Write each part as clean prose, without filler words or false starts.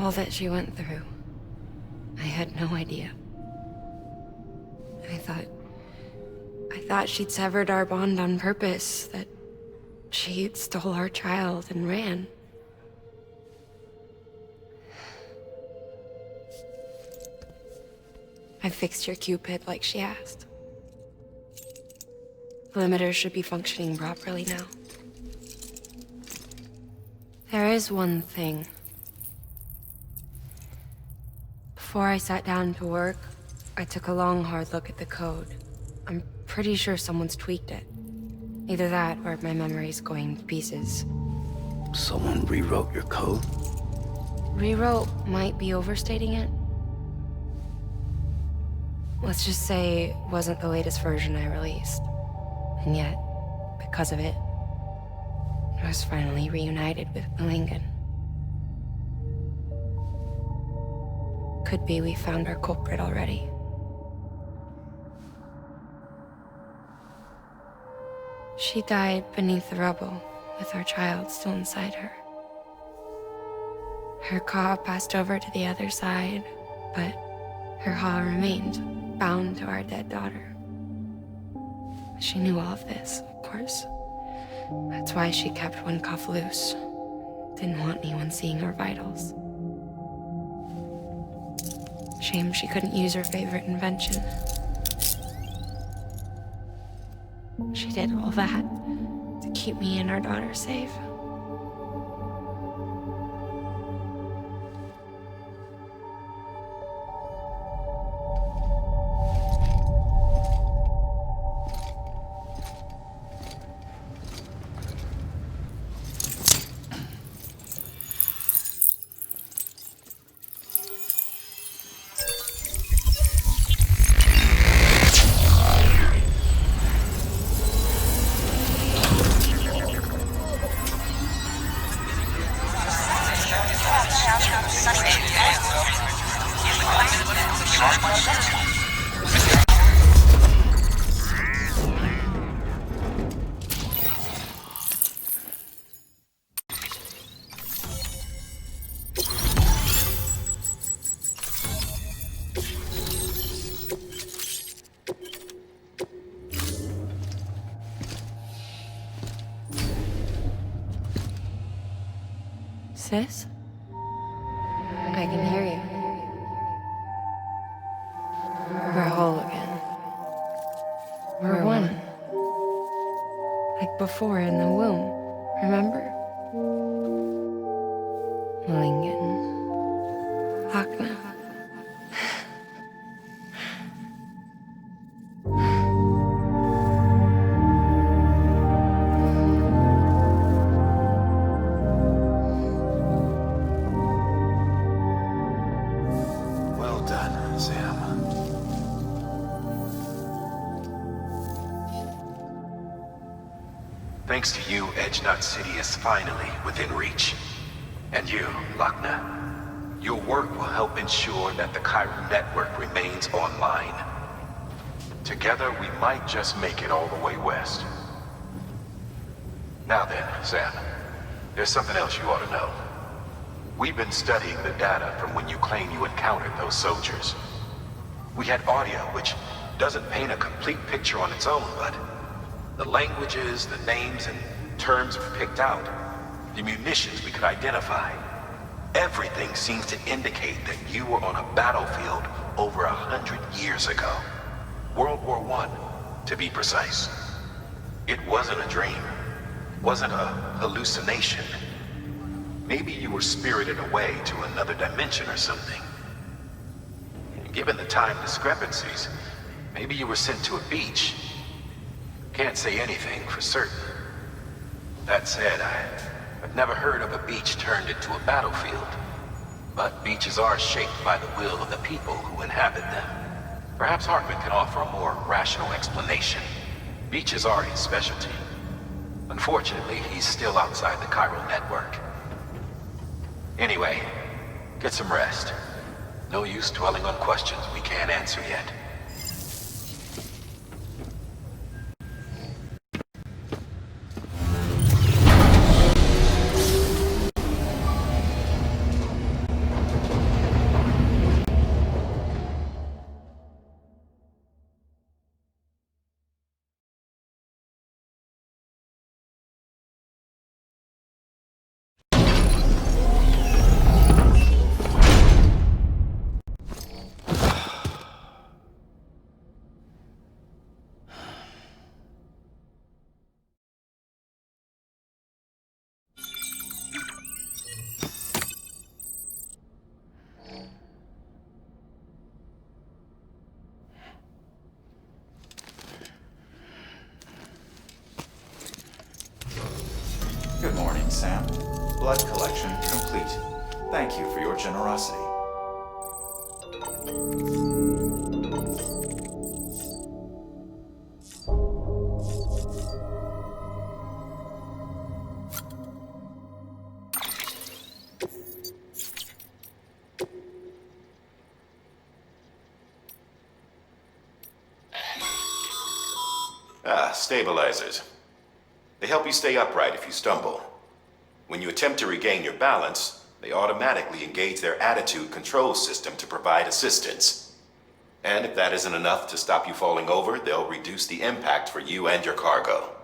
all that she went through, I had no idea. I thought she'd severed our bond on purpose, that she stole our child and ran. I fixed your Cupid like she asked. The limiter should be functioning properly now. There is one thing. Before I sat down to work, I took a long, hard look at the code. I'm pretty sure someone's tweaked it. Either that, or my memory's going to pieces. Someone rewrote your code? Rewrote might be overstating it. Let's just say it wasn't the latest version I released. And yet, because of it, I was finally reunited with Malingan. Could be we found our culprit already. She died beneath the rubble, with our child still inside her. Her Ka passed over to the other side, but her Ha remained, bound to our dead daughter. She knew all of this, of course. That's why she kept one cuff loose. Didn't want anyone seeing her vitals. Shame she couldn't use her favorite invention. She did all that to keep me and our daughter safe. Sis? I can hear you. We're whole again. We're one. Like before in the womb, remember? Malingan. Akna. Well done, Sam. Thanks to you, Edgenut City is finally within reach. And you, Lakna, your work will help ensure that the Chiral network remains online. Together, we might just make it all the way west. Now then, Sam, there's something else you ought to know. We've been studying the data from when you claim you encountered those soldiers. We had audio, which doesn't paint a complete picture on its own, but the languages, the names, and terms we picked out, the munitions we could identify, everything seems to indicate that you were on a battlefield over 100 years ago. World War I, to be precise. It wasn't a dream. Wasn't a hallucination. Maybe you were spirited away to another dimension or something. Given the time discrepancies, maybe you were sent to a beach. Can't say anything for certain. That said, I've never heard of a beach turned into a battlefield. But beaches are shaped by the will of the people who inhabit them. Perhaps Hartman can offer a more rational explanation. Beaches are his specialty. Unfortunately, he's still outside the Chiral network. Anyway, get some rest. No use dwelling on questions we can't answer yet. generosity. Stabilizers. They help you stay upright if you stumble. When you attempt to regain your balance, they automatically engage their attitude control system to provide assistance. And if that isn't enough to stop you falling over, they'll reduce the impact for you and your cargo.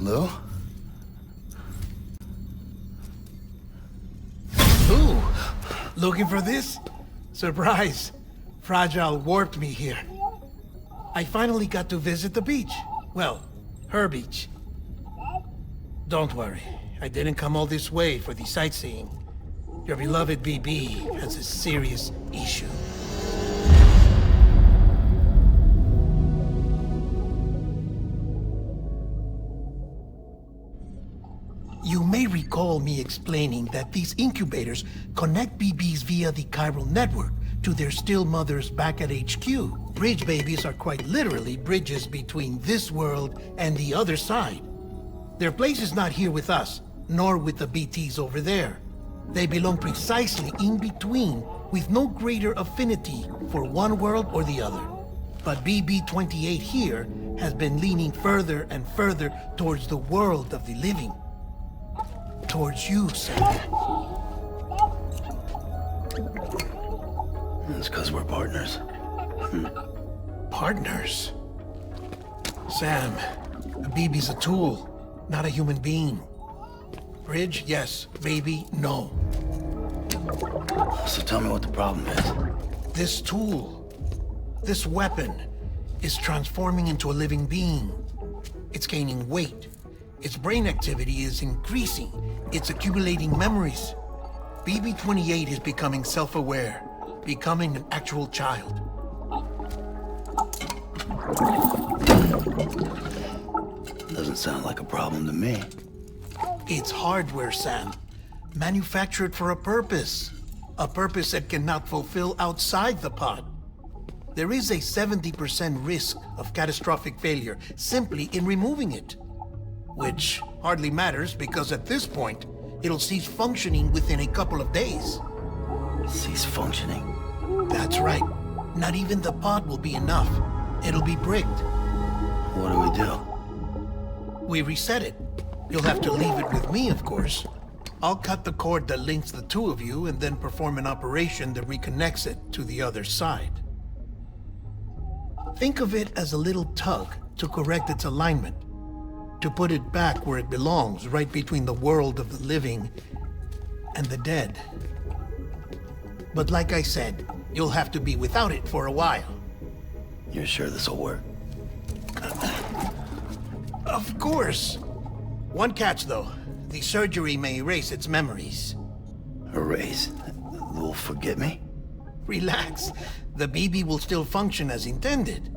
Hello? Ooh, looking for this? Surprise. Fragile warped me here. I finally got to visit the beach. Well, her beach. Don't worry, I didn't come all this way for the sightseeing. Your beloved BB has a serious issue. You may recall me explaining that these incubators connect BBs via the chiral network to their still mothers back at HQ. Bridge babies are quite literally bridges between this world and the other side. Their place is not here with us, nor with the BTs over there. They belong precisely in between, with no greater affinity for one world or the other. But BB-28 here has been leaning further and further towards the world of the living. Towards you, Sam. It's because we're partners. Partners? Sam, a BB's a tool, not a human being. Bridge, yes. Baby, no. So tell me what the problem is. This tool, this weapon, is transforming into a living being. It's gaining weight. Its brain activity is increasing. It's accumulating memories. BB-28 is becoming self-aware, becoming an actual child. Doesn't sound like a problem to me. It's hardware, Sam. Manufactured for a purpose. A purpose it cannot fulfill outside the pod. There is a 70% risk of catastrophic failure simply in removing it. Which hardly matters because at this point, it'll cease functioning within a couple of days. Cease functioning? That's right. Not even the pod will be enough. It'll be bricked. What do? We reset it. You'll have to leave it with me, of course. I'll cut the cord that links the two of you and then perform an operation that reconnects it to the other side. Think of it as a little tug to correct its alignment, to put it back where it belongs, right between the world of the living and the dead. But like I said, you'll have to be without it for a while. You're sure this'll work? Of course. One catch, though. The surgery may erase its memories. Erase? They'll forget me? Relax. The BB will still function as intended.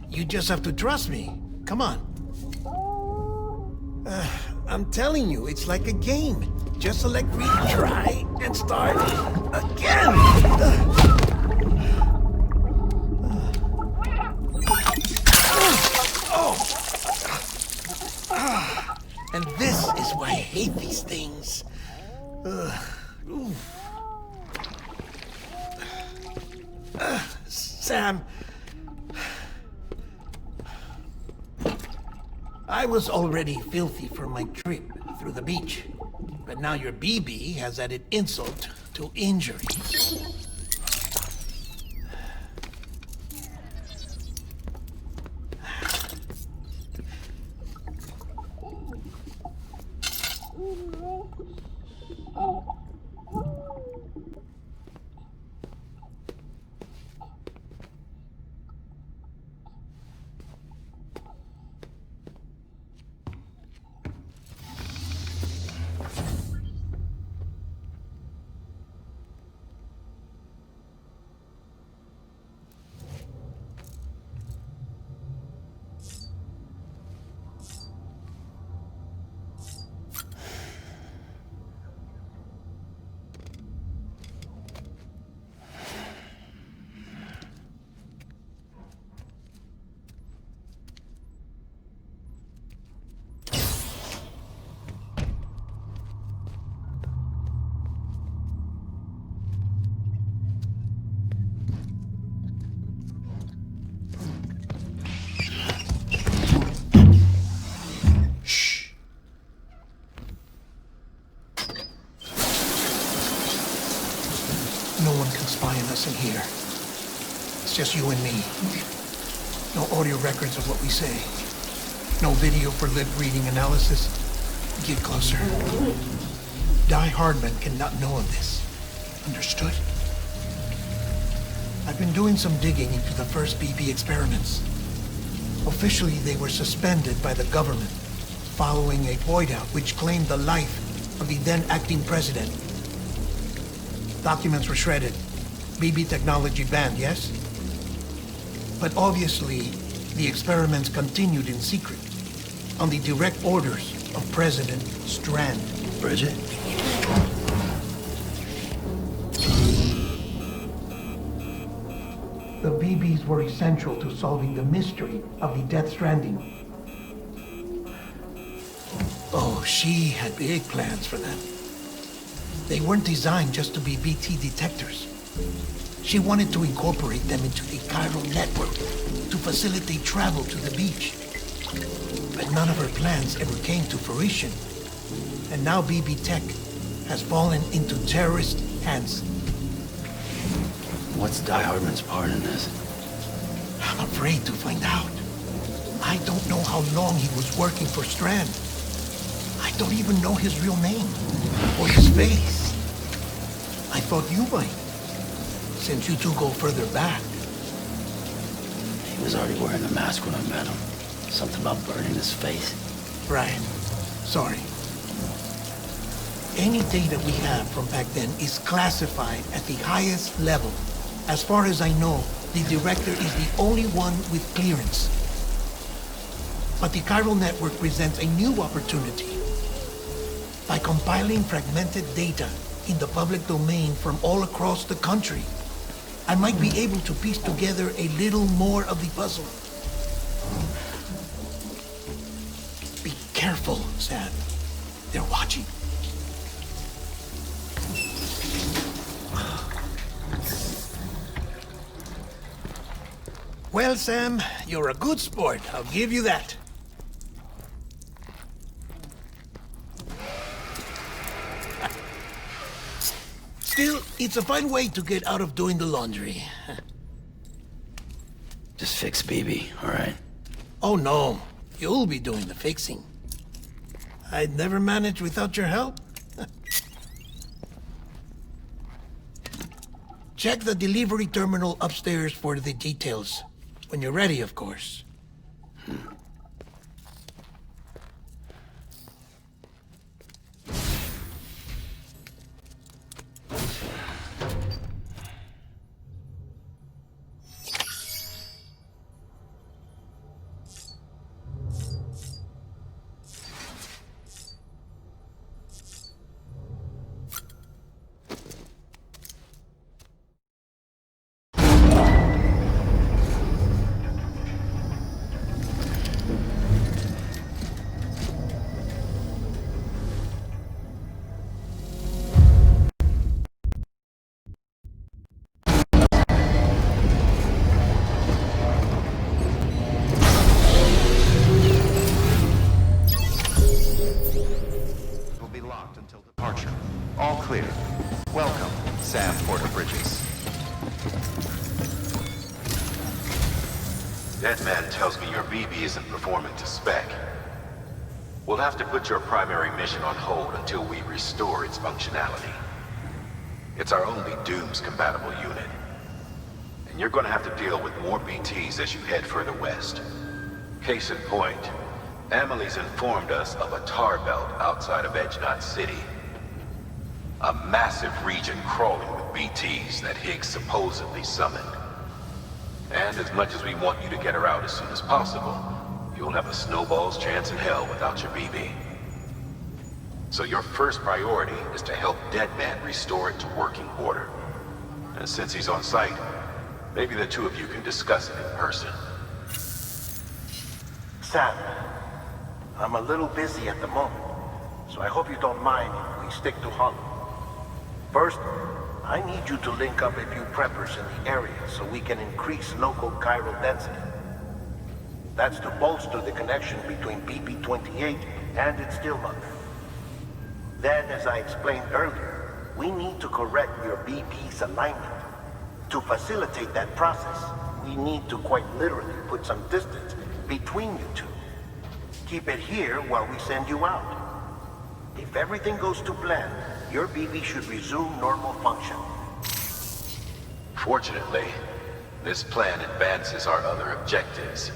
You just have to trust me. Come on. I'm telling you, it's like a game. Just select retry and start again. And this is why I hate these things. Sam, I was already filthy from my trip through the beach, but now your BB has added insult to injury. No one can spy on us in here. It's just you and me. No audio records of what we say. No video for lip reading analysis. Get closer. Die Hardman cannot know of this. Understood? I've been doing some digging into the first BB experiments. Officially, they were suspended by the government following a void out which claimed the life of the then acting president. Documents were shredded. BB technology banned, yes? But obviously, the experiments continued in secret, on the direct orders of President Strand. Bridget? The BBs were essential to solving the mystery of the Death Stranding. Oh, she had big plans for them. They weren't designed just to be BT detectors. She wanted to incorporate them into the chiral network to facilitate travel to the beach. But none of her plans ever came to fruition. And now BB Tech has fallen into terrorist hands. What's Die Hardman's part in this? I'm afraid to find out. I don't know how long he was working for Strand. I don't even know his real name or his face. I thought you might, since you two go further back. He was already wearing the mask when I met him. Something about burning his face. Right. Sorry. Any data we have from back then is classified at the highest level. As far as I know, the director is the only one with clearance. But the chiral network presents a new opportunity. By compiling fragmented data in the public domain from all across the country, I might be able to piece together a little more of the puzzle. Be careful, Sam. They're watching. Well, Sam, you're a good sport. I'll give you that. It's a fine way to get out of doing the laundry. Just fix BB, all right? Oh no, you'll be doing the fixing. I'd never manage without your help. Check the delivery terminal upstairs for the details. When you're ready, of course. Will be locked until departure. All clear. Welcome, Sam Porter Bridges. Deadman tells me your BB isn't performing to spec. We'll have to put your primary mission on hold until we restore its functionality. It's our only Dooms-compatible unit. And you're gonna have to deal with more BTs as you head further west. Case in point, Amelie's informed us of a tar belt outside of Edgenot City. A massive region crawling with BTs that Higgs supposedly summoned. And as much as we want you to get her out as soon as possible, you'll have a snowball's chance in hell without your BB. So your first priority is to help Deadman restore it to working order. And since he's on site, maybe the two of you can discuss it in person. Sam, I'm a little busy at the moment, so I hope you don't mind if we stick to Hollow. First, I need you to link up a few preppers in the area so we can increase local chiral density. That's to bolster the connection between BB-28 and its still mother. Then, as I explained earlier, we need to correct your BB's alignment. To facilitate that process, we need to quite literally put some distance between you two. Keep it here while we send you out. If everything goes to plan, your BB should resume normal function. Fortunately, this plan advances our other objectives.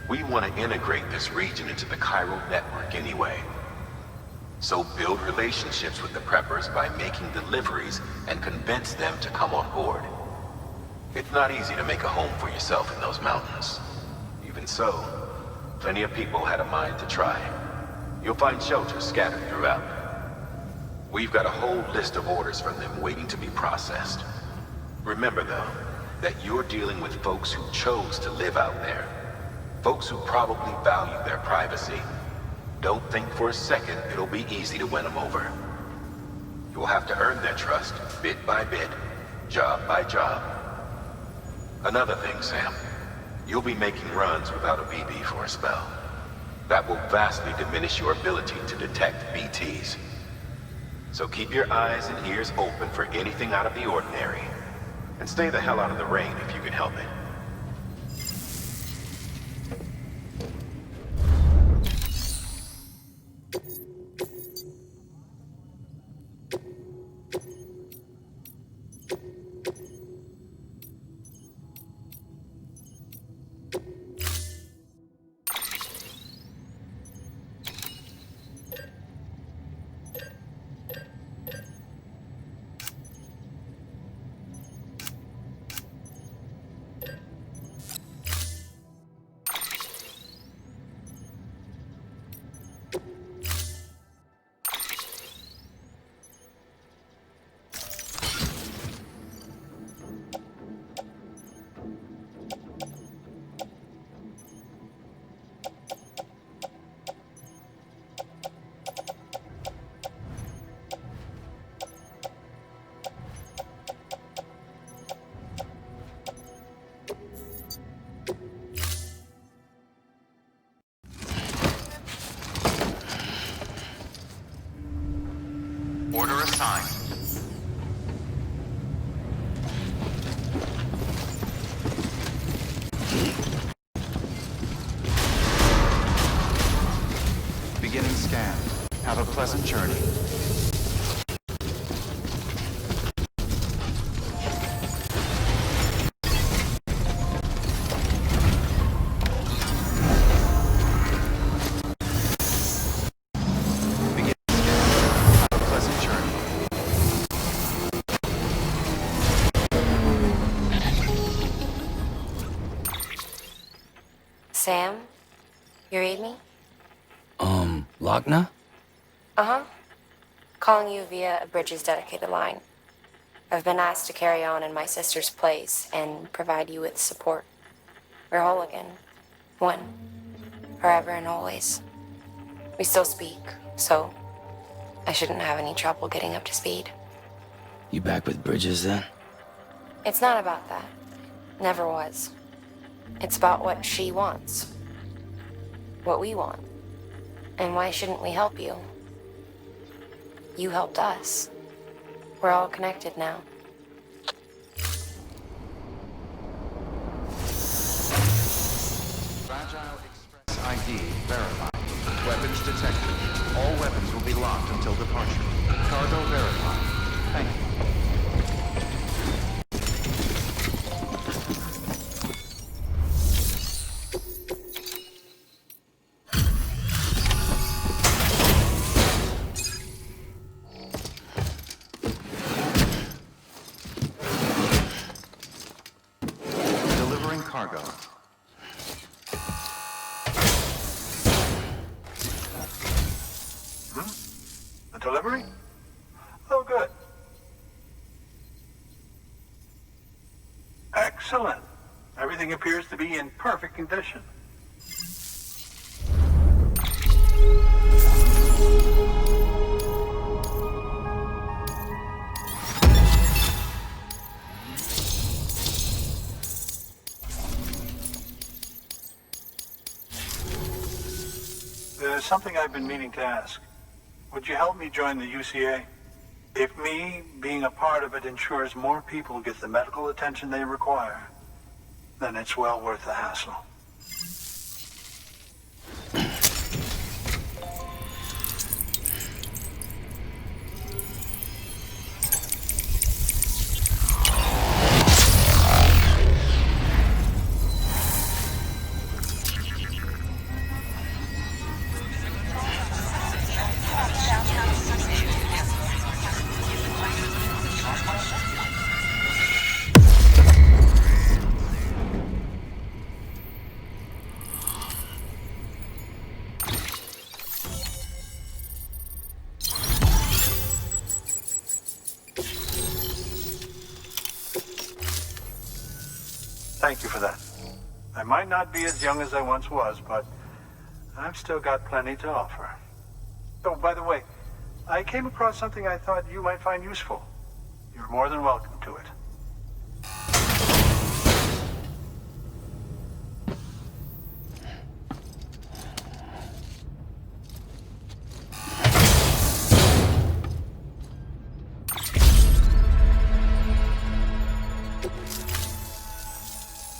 We want to integrate this region into the chiral network anyway. So build relationships with the preppers by making deliveries and convince them to come on board. It's not easy to make a home for yourself in those mountains. Even so, plenty of people had a mind to try. You'll find shelters scattered throughout. We've got a whole list of orders from them waiting to be processed. Remember, though, that you're dealing with folks who chose to live out there. Folks who probably value their privacy. Don't think for a second it'll be easy to win them over. You'll have to earn their trust, bit by bit, job by job. Another thing, Sam. You'll be making runs without a BB for a spell. That will vastly diminish your ability to detect BTs. So keep your eyes and ears open for anything out of the ordinary. And stay the hell out of the rain if you can help it. pleasant journey. Begin. Have a pleasant journey. Sam, you read me? Lochna? Uh-huh. Calling you via a Bridges dedicated line. I've been asked to carry on in my sister's place and provide you with support. We're whole again. One. Forever and always. We still speak, so I shouldn't have any trouble getting up to speed. You back with Bridges then? It's not about that. Never was. It's about what she wants. What we want. And why shouldn't we help you? You helped us. We're all connected now. Fragile Express ID verified. Weapons detected. All weapons will be locked until departure. Cargo verified. Thank you. Delivering cargo. The delivery? Oh, good. Excellent. Everything appears to be in perfect condition. There's something I've been meaning to ask. Would you help me join the UCA? If me being a part of it ensures more people get the medical attention they require, then it's well worth the hassle. Thank you for that. I might not be as young as I once was, but I've still got plenty to offer. Oh, by the way, I came across something I thought you might find useful. You're more than welcome to it.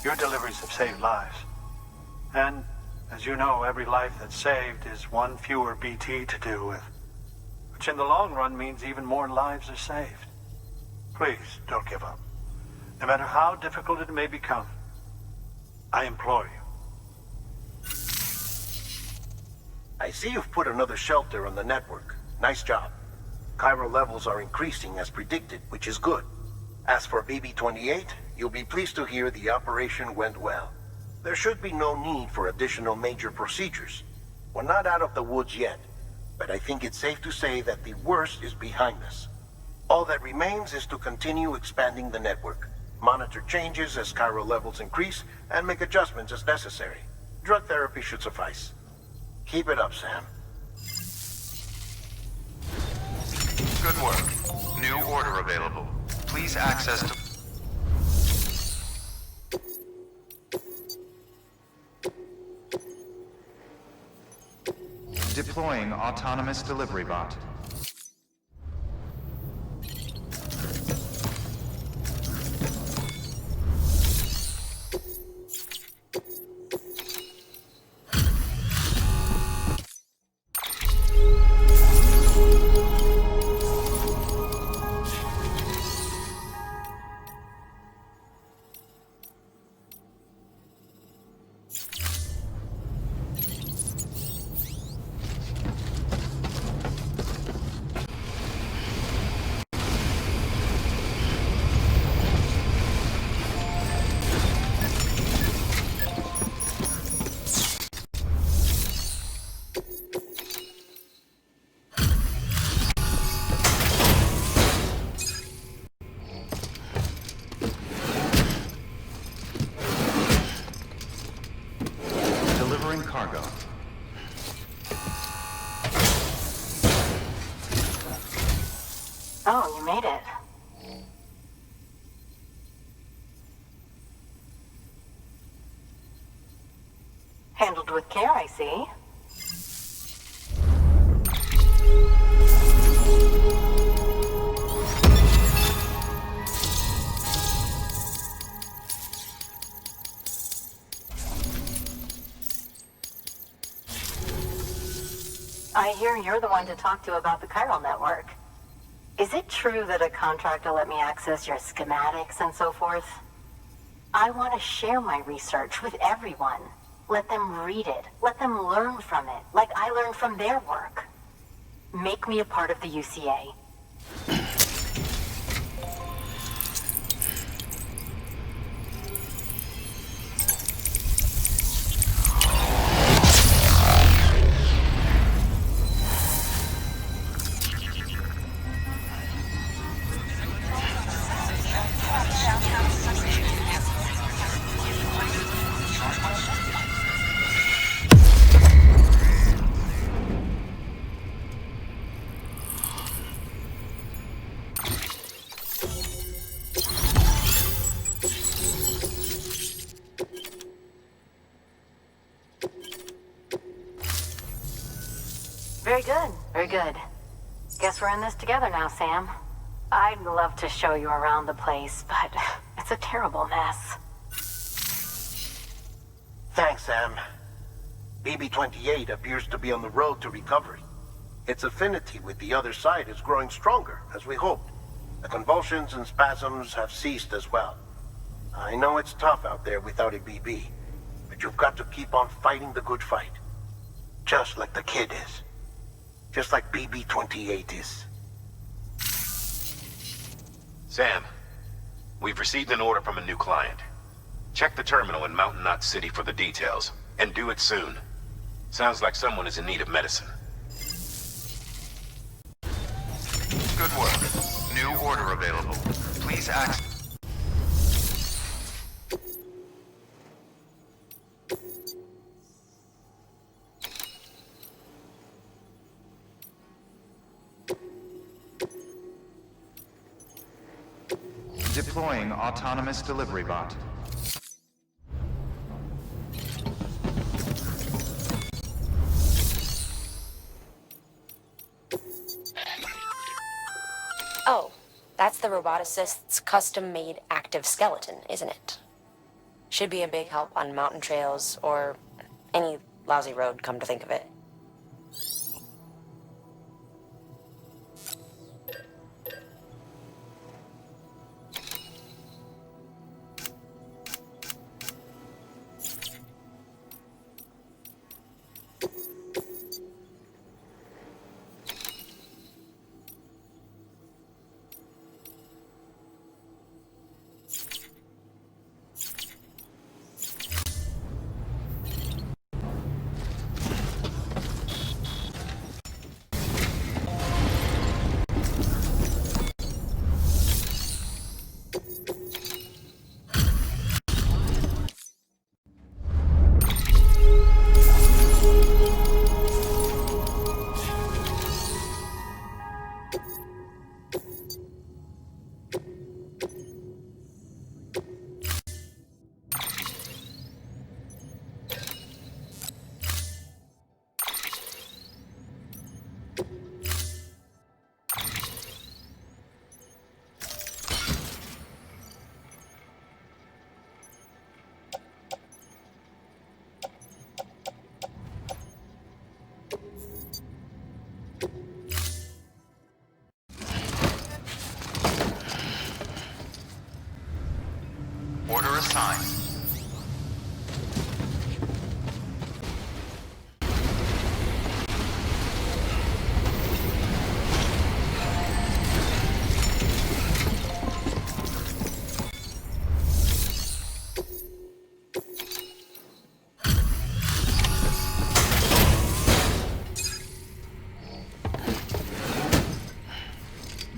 Your deliveries have saved lives. And, as you know, every life that's saved is one fewer BT to deal with. Which in the long run means even more lives are saved. Please, don't give up. No matter how difficult it may become, I implore you. I see you've put another shelter on the network. Nice job. Chiral levels are increasing as predicted, which is good. As for BB-28, you'll be pleased to hear the operation went well. There should be no need for additional major procedures. We're not out of the woods yet, but I think it's safe to say that the worst is behind us. All that remains is to continue expanding the network, monitor changes as chiral levels increase, and make adjustments as necessary. Drug therapy should suffice. Keep it up, Sam. Good work. New order available. Please access to... Deploying autonomous delivery bot. You made it. Handled with care, I see. I hear you're the one to talk to about the chiral network. Is it true that a contract will let me access your schematics and so forth? I want to share my research with everyone. Let them read it. Let them learn from it, like I learned from their work. Make me a part of the UCA. Very good, very good. Guess we're in this together now, Sam. I'd love to show you around the place, but it's a terrible mess. Thanks, Sam. BB-28 appears to be on the road to recovery. Its affinity with the other side is growing stronger, as we hoped. The convulsions and spasms have ceased as well. I know it's tough out there without a BB, but you've got to keep on fighting the good fight. Just like the kid is. Just like BB-28 is. Sam, we've received an order from a new client. Check the terminal in Mountain Knot City for the details, and do it soon. Sounds like someone is in need of medicine. Good work. New order available. Please act. Deploying autonomous delivery bot. Oh, that's the roboticist's custom-made active skeleton, isn't it? Should be a big help on mountain trails or any lousy road, come to think of it. Order assigned.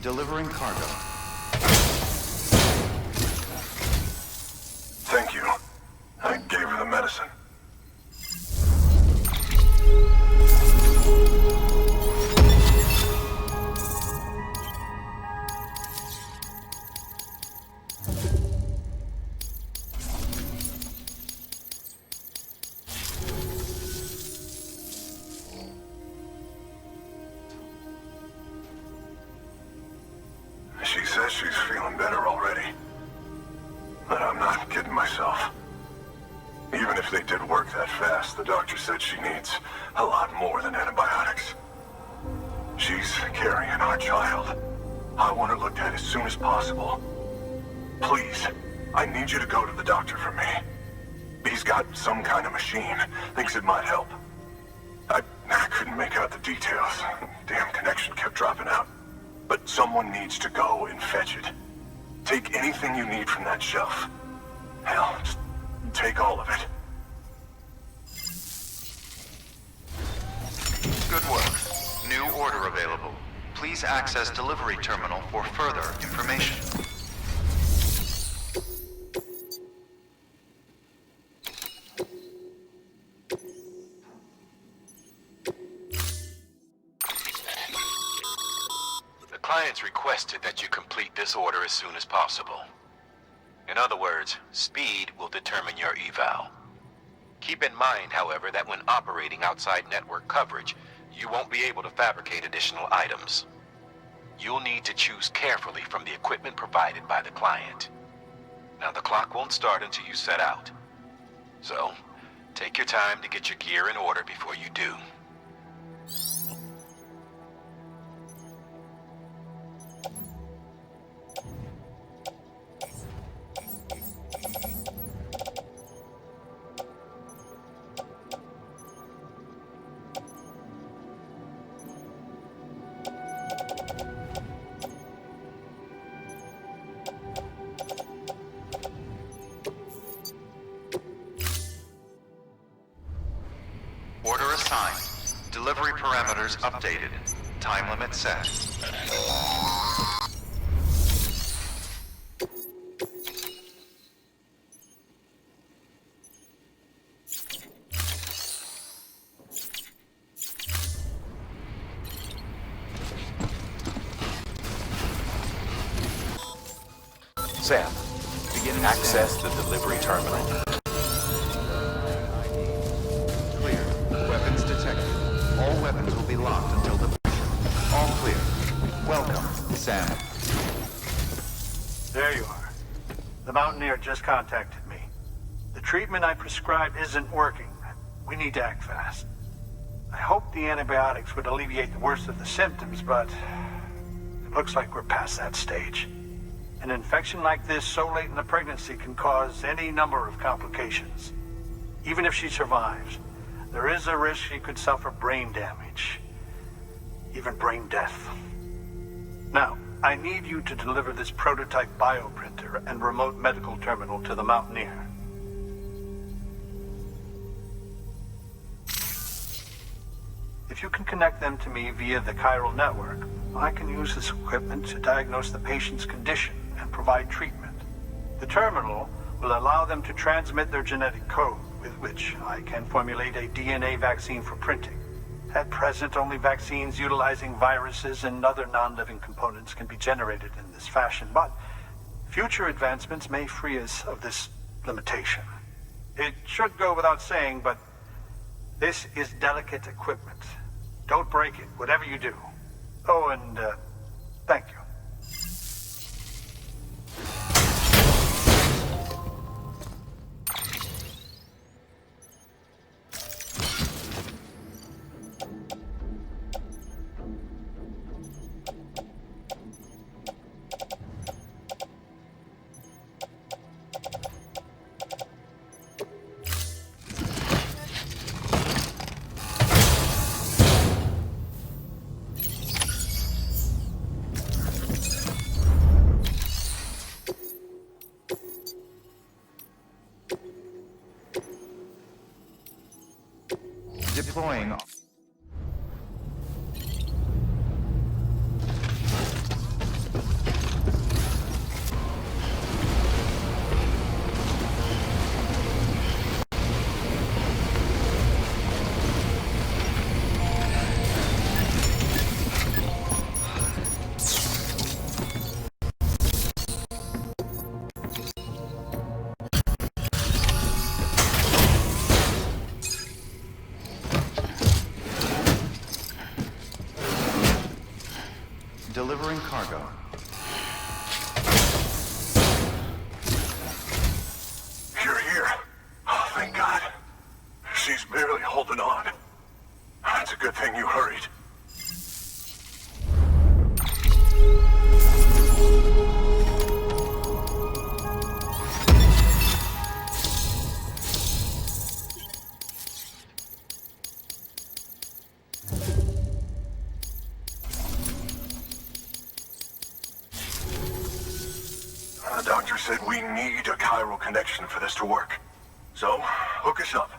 Delivering cargo. Thank you. she's feeling better already. But I'm not kidding myself. Even if they did work that fast, the doctor said she needs a lot more than antibiotics. She's carrying our child. I want her looked at as soon as possible. Please, I need you to go to the doctor for me. He's got some kind of machine. Thinks it might help. I couldn't make out the details. Damn connection kept dropping out. But someone needs to go and fetch it. Take anything you need from that shelf. Hell, just take all of it. Good work. New order available. Please access delivery terminal for further information. The client's requested that you complete this order as soon as possible. In other words, speed will determine your eval. Keep in mind, however, that when operating outside network coverage, you won't be able to fabricate additional items. You'll need to choose carefully from the equipment provided by the client. Now, the clock won't start until you set out. So, take your time to get your gear in order before you do. Order assigned. Delivery parameters updated. Time limit set. Sam, access the delivery terminal. Clear. Weapons detected. All weapons will be locked until depletion. All clear. Welcome, Sam. There you are. The Mountaineer just contacted me. The treatment I prescribed isn't working. We need to act fast. I hoped the antibiotics would alleviate the worst of the symptoms, but it looks like we're past that stage. An infection like this so late in the pregnancy can cause any number of complications. Even if she survives, there is a risk she could suffer brain damage, even brain death. Now, I need you to deliver this prototype bioprinter and remote medical terminal to the Mountaineer. If you can connect them to me via the chiral network, I can use this equipment to diagnose the patient's condition and provide treatment. The terminal will allow them to transmit their genetic code, with which I can formulate a DNA vaccine for printing. At present, only vaccines utilizing viruses and other non-living components can be generated in this fashion, but future advancements may free us of this limitation. It should go without saying, but this is delicate equipment. Don't break it, whatever you do. Oh, and thank you. Deploying. Delivering cargo. holding on. It's a good thing you hurried. The doctor said we need a chiral connection for this to work. So, hook us up.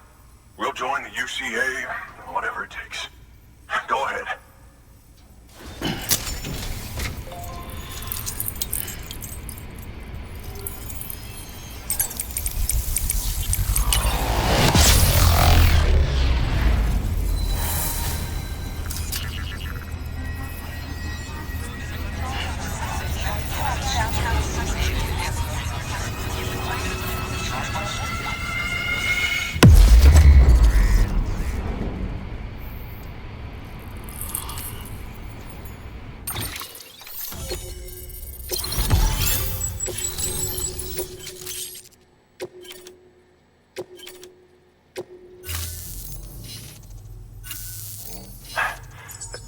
We'll join the UCA, whatever it takes. Go ahead.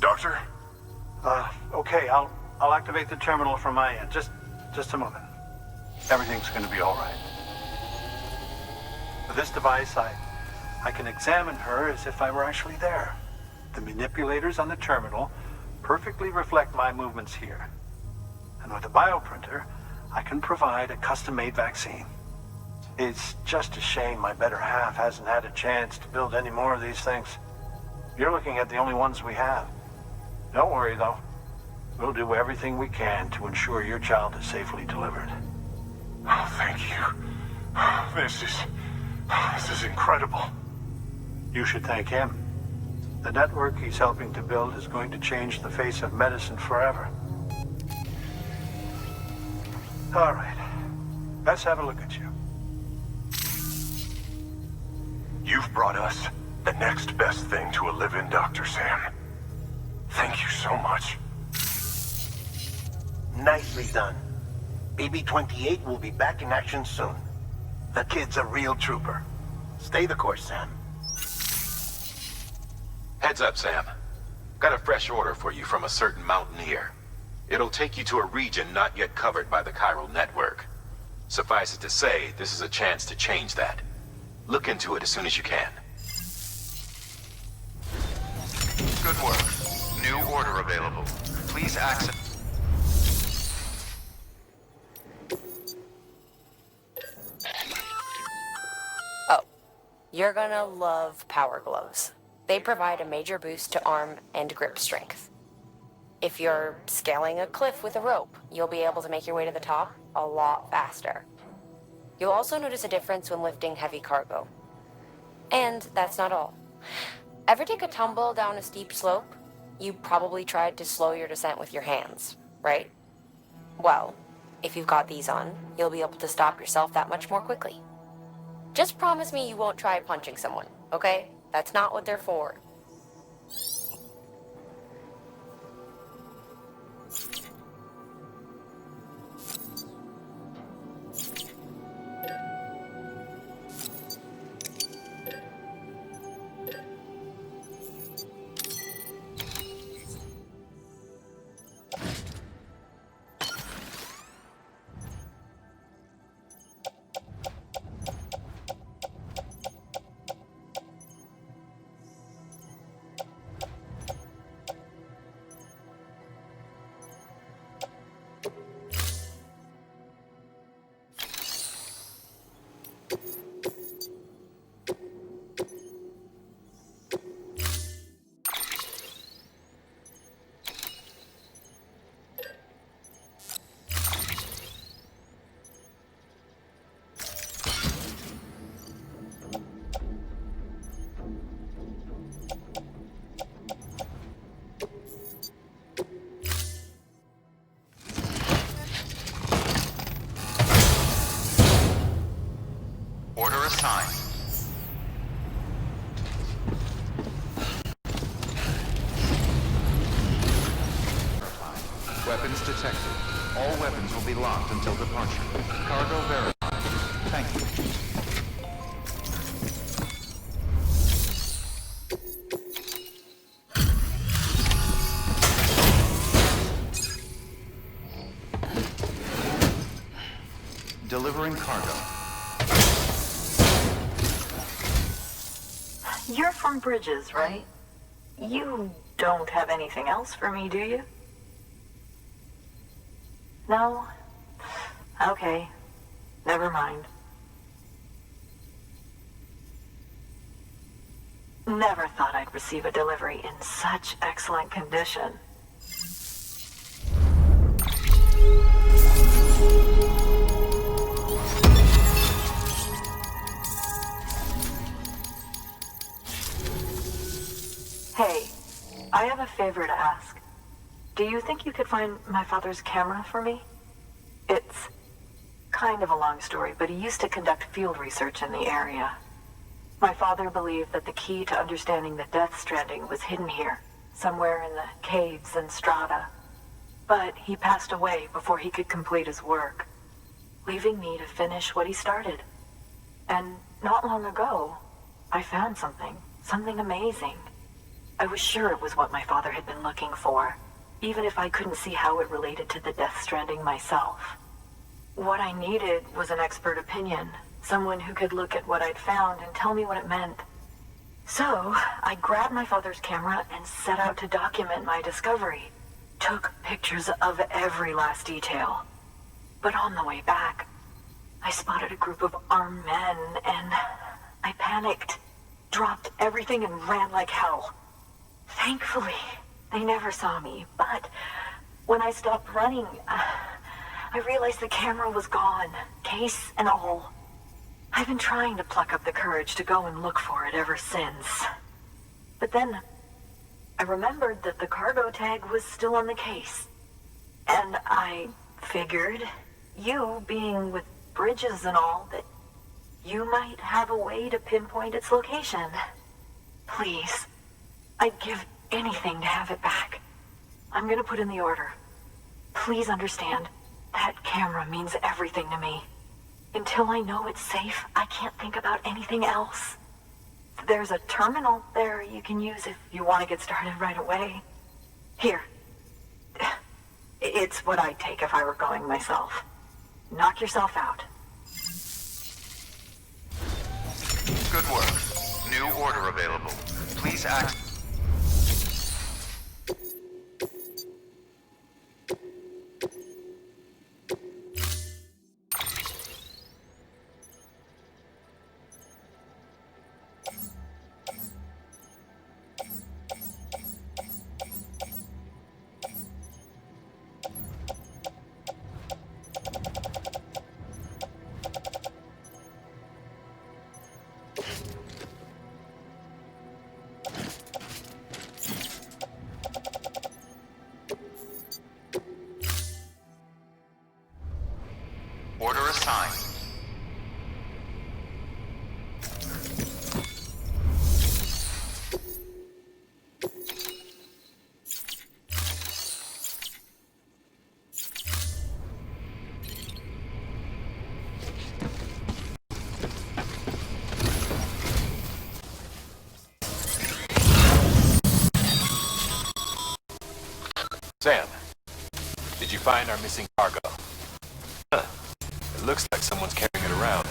Doctor? Okay, I'll activate the terminal from my end. Just a moment. Everything's gonna be all right. With this device, I can examine her as if I were actually there. The manipulators on the terminal perfectly reflect my movements here. And with the bioprinter, I can provide a custom-made vaccine. It's just a shame my better half hasn't had a chance to build any more of these things. You're looking at the only ones we have. Don't worry, though. We'll do everything we can to ensure your child is safely delivered. Oh, thank you. This is incredible. You should thank him. The network he's helping to build is going to change the face of medicine forever. All right. Let's have a look at you. You've brought us the next best thing to a live-in Dr. Sam. Thank you so much. Nicely done. BB-28 will be back in action soon. The kid's a real trooper. Stay the course, Sam. Heads up, Sam. Got a fresh order for you from a certain mountaineer. It'll take you to a region not yet covered by the chiral network. Suffice it to say, this is a chance to change that. Look into it as soon as you can. Good work. New order available. Please access... Oh, you're gonna love power gloves. They provide a major boost to arm and grip strength. If you're scaling a cliff with a rope, you'll be able to make your way to the top a lot faster. You'll also notice a difference when lifting heavy cargo. And that's not all. Ever take a tumble down a steep slope? You probably tried to slow your descent with your hands, right? Well, if you've got these on, you'll be able to stop yourself that much more quickly. Just promise me you won't try punching someone, okay? That's not what they're for. Order assigned. Weapons detected. All weapons will be locked until departure. Cargo verified. Thank you. Delivering cargo. You're from Bridges, right? You don't have anything else for me, do you? No? Okay. Never mind. Never thought I'd receive a delivery in such excellent condition. Hey, I have a favor to ask. Do you think you could find my father's camera for me? It's kind of a long story, but he used to conduct field research in the area. My father believed that the key to understanding the Death Stranding was hidden here, somewhere in the caves and strata. But he passed away before he could complete his work, leaving me to finish what he started. And not long ago, I found something amazing. I was sure it was what my father had been looking for, even if I couldn't see how it related to the Death Stranding myself. What I needed was an expert opinion, someone who could look at what I'd found and tell me what it meant. So, I grabbed my father's camera and set out to document my discovery. Took pictures of every last detail. But on the way back, I spotted a group of armed men and I panicked, dropped everything and ran like hell. Thankfully, they never saw me, but when I stopped running, I realized the camera was gone, case and all. I've been trying to pluck up the courage to go and look for it ever since. But then, I remembered that the cargo tag was still on the case. And I figured, you being with Bridges and all, that you might have a way to pinpoint its location. Please, I'd give anything to have it back. I'm gonna put in the order. Please understand, that camera means everything to me. Until I know it's safe, I can't think about anything else. There's a terminal there you can use if you want to get started right away. Here. It's what I'd take if I were going myself. Knock yourself out. Good work. New order available. Please act. Order assigned. Sam, did you find our missing cargo? Huh. It looks like someone's carrying it around.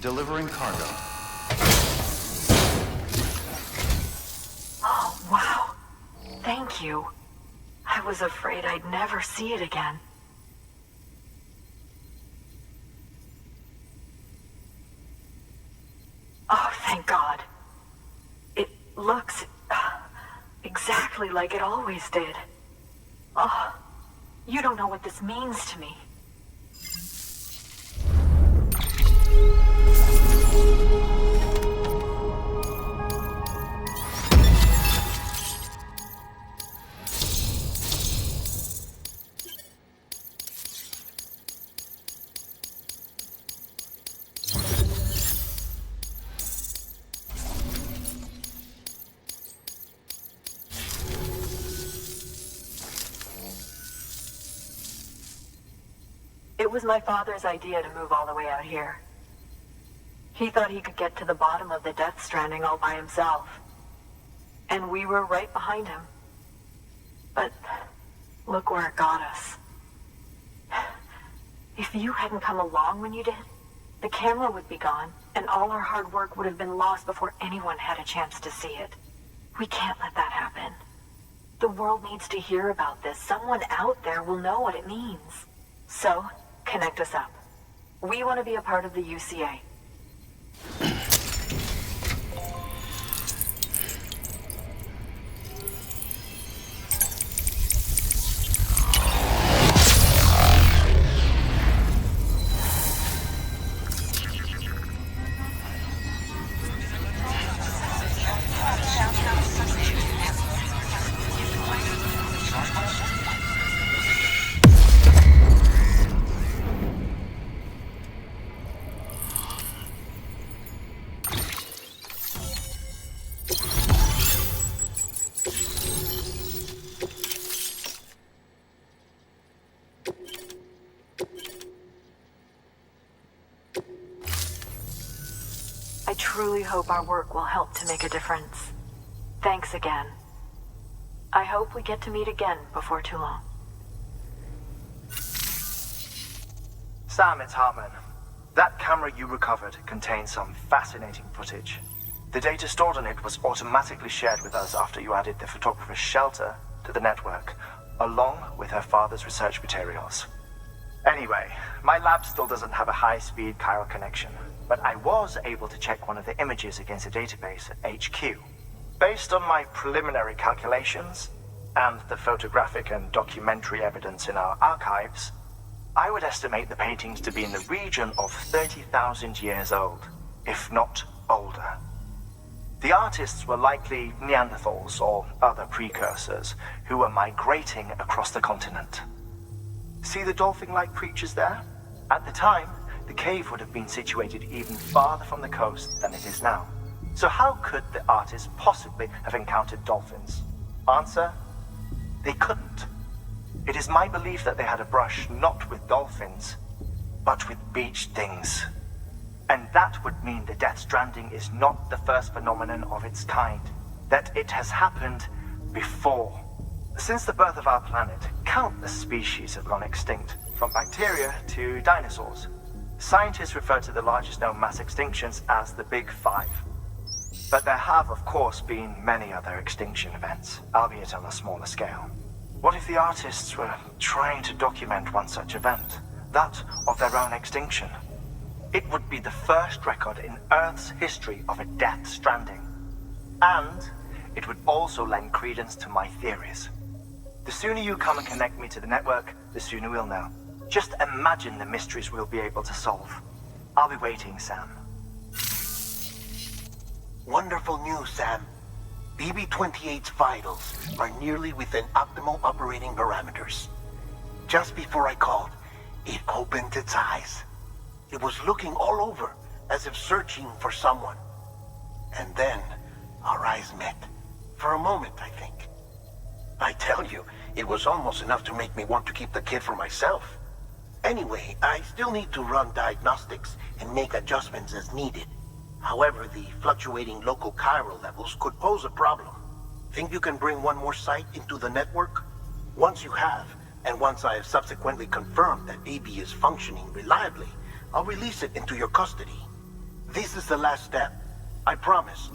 Delivering cargo. Thank you. I was afraid I'd never see it again. Oh, thank God. It looks exactly like it always did. Oh, you don't know what this means to me. It was my father's idea to move all the way out here. He thought he could get to the bottom of the Death Stranding all by himself. And we were right behind him. But look where it got us. If you hadn't come along when you did, the camera would be gone, and all our hard work would have been lost before anyone had a chance to see it. We can't let that happen. The world needs to hear about this. Someone out there will know what it means. So, connect us up. We want to be a part of the UCA. I truly hope our work will help to make a difference. Thanks again. I hope we get to meet again before too long. Sam, it's Hartman. That camera you recovered contains some fascinating footage. The data stored on it was automatically shared with us after you added the photographer's shelter to the network, along with her father's research materials. Anyway, my lab still doesn't have a high-speed chiral connection, but I was able to check one of the images against a database at HQ. Based on my preliminary calculations, and the photographic and documentary evidence in our archives, I would estimate the paintings to be in the region of 30,000 years old, if not older. The artists were likely Neanderthals or other precursors who were migrating across the continent. See the dolphin-like creatures there? At the time, the cave would have been situated even farther from the coast than it is now. So how could the artists possibly have encountered dolphins? Answer: they couldn't. It is my belief that they had a brush not with dolphins, but with beach things. And that would mean the Death Stranding is not the first phenomenon of its kind, that it has happened before. Since the birth of our planet, countless species have gone extinct, from bacteria to dinosaurs. Scientists refer to the largest known mass extinctions as the Big Five. But there have, of course, been many other extinction events, albeit on a smaller scale. What if the artists were trying to document one such event, that of their own extinction? It would be the first record in Earth's history of a Death Stranding. And it would also lend credence to my theories. The sooner you come and connect me to the network, the sooner we'll know. Just imagine the mysteries we'll be able to solve. I'll be waiting, Sam. Wonderful news, Sam. BB-28's vitals are nearly within optimal operating parameters. Just before I called, it opened its eyes. It was looking all over, as if searching for someone. And then, our eyes met. For a moment, I think. I tell you, it was almost enough to make me want to keep the kid for myself. Anyway, I still need to run diagnostics and make adjustments as needed. However, the fluctuating local chiral levels could pose a problem. Think you can bring one more site into the network? Once you have, and once I have subsequently confirmed that AB is functioning reliably, I'll release it into your custody. This is the last step. I promise.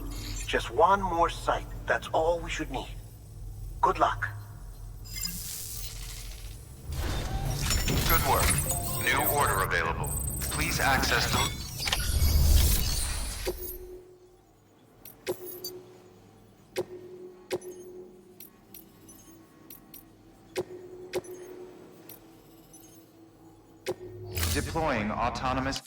Just one more site, that's all we should need. Good luck. Good work. New order available. Please access the... Deploying autonomous...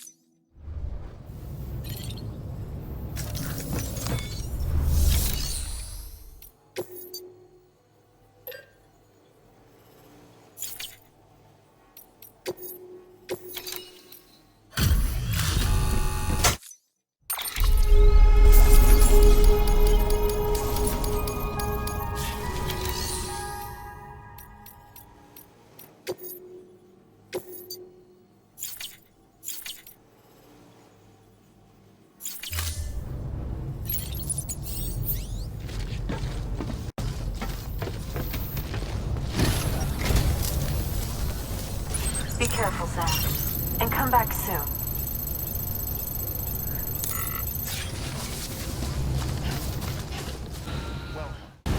Be careful, Sam. And come back soon.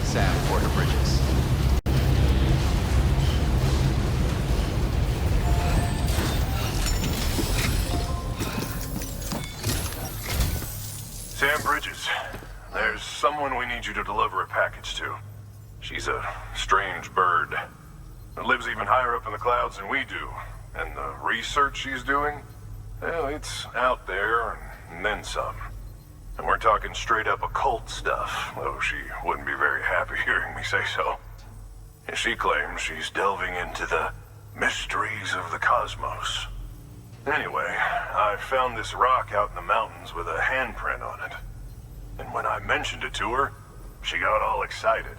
Sam Porter Bridges. Sam Bridges, there's someone we need you to deliver a package to. She's a strange bird. It lives even higher up in the clouds than we do. And the research she's doing, well, it's out there and then some. And we're talking straight up occult stuff, though she wouldn't be very happy hearing me say so. And she claims she's delving into the mysteries of the cosmos. Anyway, I found this rock out in the mountains with a handprint on it. And when I mentioned it to her, she got all excited.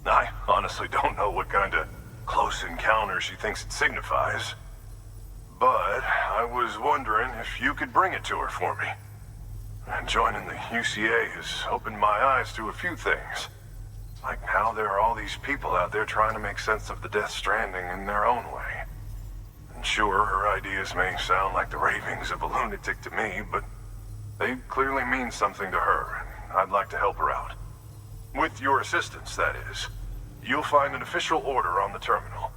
I honestly don't know what kind of close encounter she thinks it signifies. But I was wondering if you could bring it to her for me. And joining the UCA has opened my eyes to a few things. Like how there are all these people out there trying to make sense of the Death Stranding in their own way. And sure, her ideas may sound like the ravings of a lunatic to me, but they clearly mean something to her, and I'd like to help her out. With your assistance, that is. You'll find an official order on the terminal.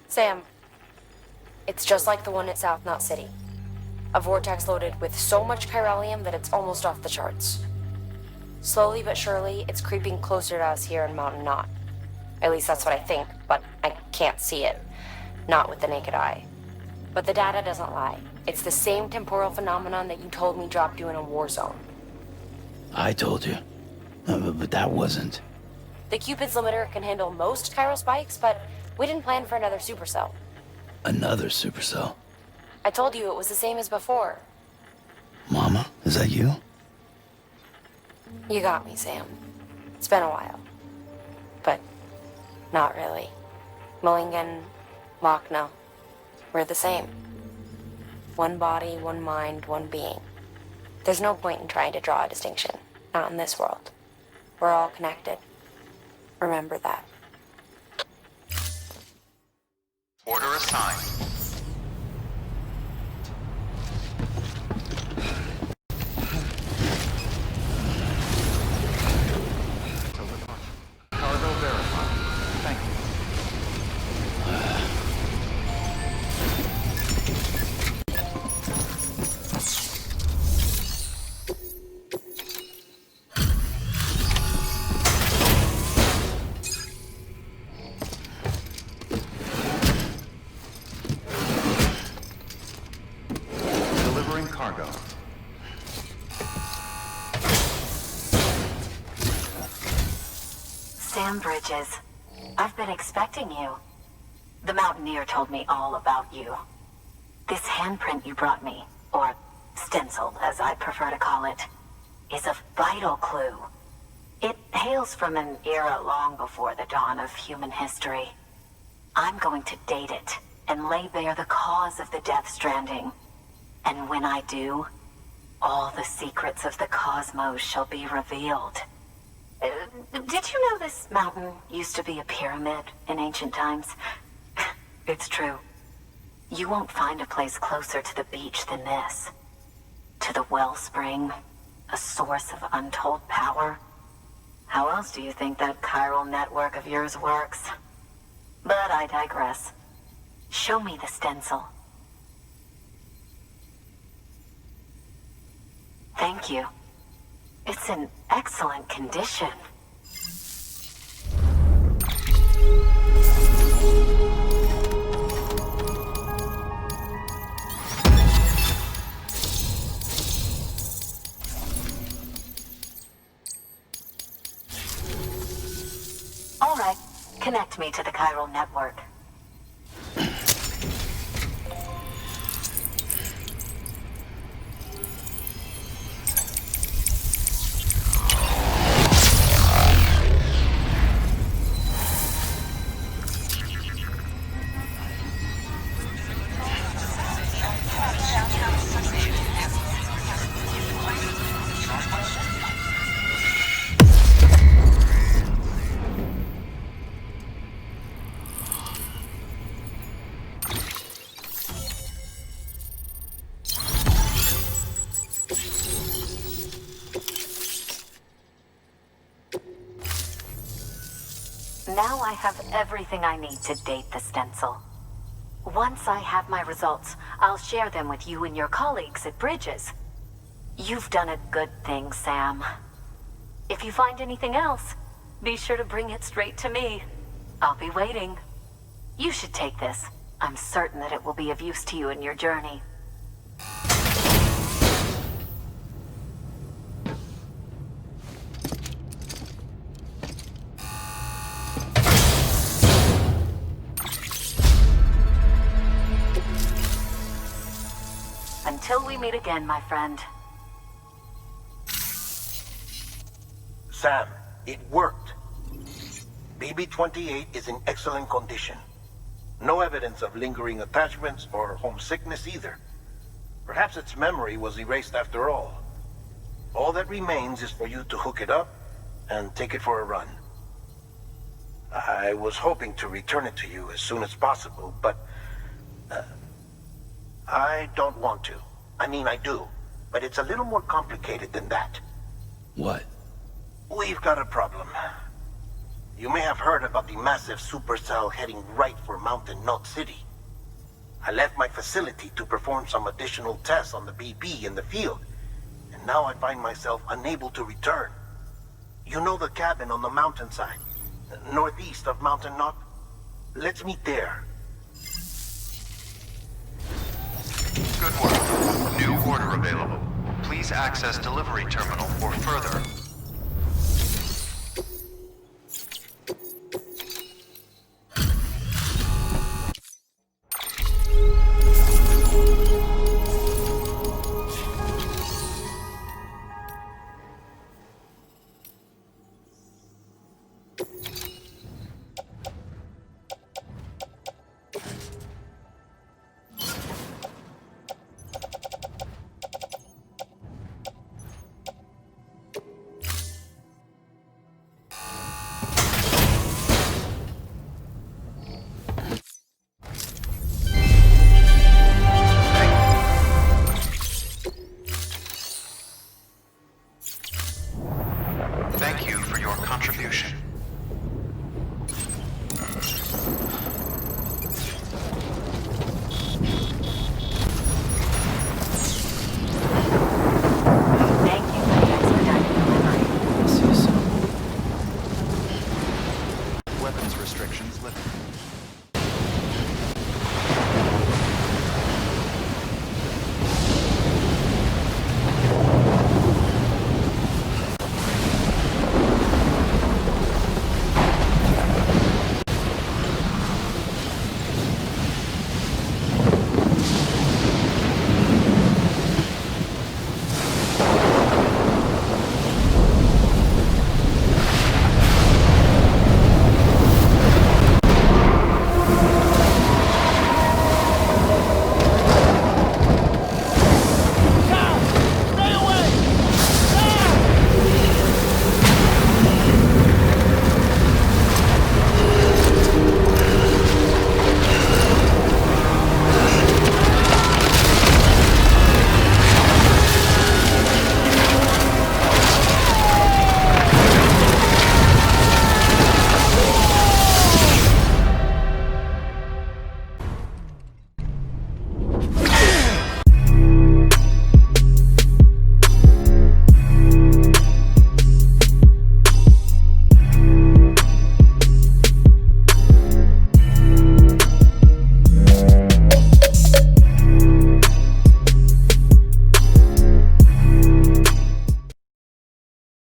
Sam, it's just like the one at South Knot City. A vortex loaded with so much chiralium that it's almost off the charts. Slowly but surely, it's creeping closer to us here in Mountain Knot. At least that's what I think, but I can't see it. Not with the naked eye. But the data doesn't lie. It's the same temporal phenomenon that you told me dropped you in a war zone. I told you. But that wasn't. The Cupid's limiter can handle most chiral spikes, but we didn't plan for another supercell. Another supercell? I told you it was the same as before. Mama, is that you? You got me, Sam. It's been a while. But not really. Mulligan, Lochner, we're the same. One body, one mind, one being. There's no point in trying to draw a distinction. Not in this world. We're all connected. Remember that. Order assigned. Sam Bridges. I've been expecting you. The Mountaineer told me all about you. This handprint you brought me, or stencil as I prefer to call it, is a vital clue. It hails from an era long before the dawn of human history. I'm going to date it and lay bare the cause of the Death Stranding. And when I do, all the secrets of the cosmos shall be revealed. Did you know this mountain used to be a pyramid in ancient times? It's true. You won't find a place closer to the beach than this. To the wellspring, a source of untold power. How else do you think that chiral network of yours works? But I digress. Show me the stencil. Thank you. It's in excellent condition. All right, connect me to the chiral network. Now I have everything I need to date the stencil. Once I have my results, I'll share them with you and your colleagues at Bridges. You've done a good thing, Sam. If you find anything else, be sure to bring it straight to me. I'll be waiting. You should take this. I'm certain that it will be of use to you in your journey. Until we meet again, my friend. Sam, it worked. BB-28 is in excellent condition. No evidence of lingering attachments or homesickness either. Perhaps its memory was erased after all. All that remains is for you to hook it up and take it for a run. I was hoping to return it to you as soon as possible, but I don't want to. I mean, I do, but it's a little more complicated than that. What? We've got a problem. You may have heard about the massive supercell heading right for Mountain Knot City. I left my facility to perform some additional tests on the BB in the field, and now I find myself unable to return. You know the cabin on the mountainside, northeast of Mountain Knot? Let's meet there. Good work. New order available. Please access delivery terminal for further